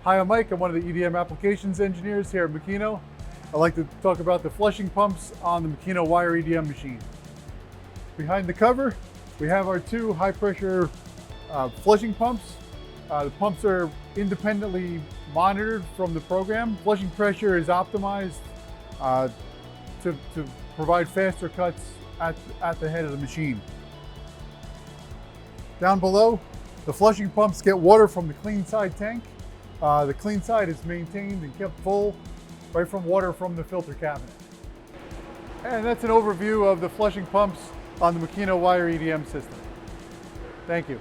Hi, I'm Mike. I'm one of the EDM applications engineers here at Makino. I'd like to talk about the flushing pumps on the Makino Wire EDM machine. Behind the cover, we have our two high-pressure flushing pumps. The pumps are independently monitored from the program. Flushing pressure is optimized to provide faster cuts at the head of the machine. Down below, the flushing pumps get water from the clean side tank. The clean side is maintained and kept full right from water from the filter cabinet. And that's an overview of the flushing pumps on the Makino Wire EDM system. Thank you.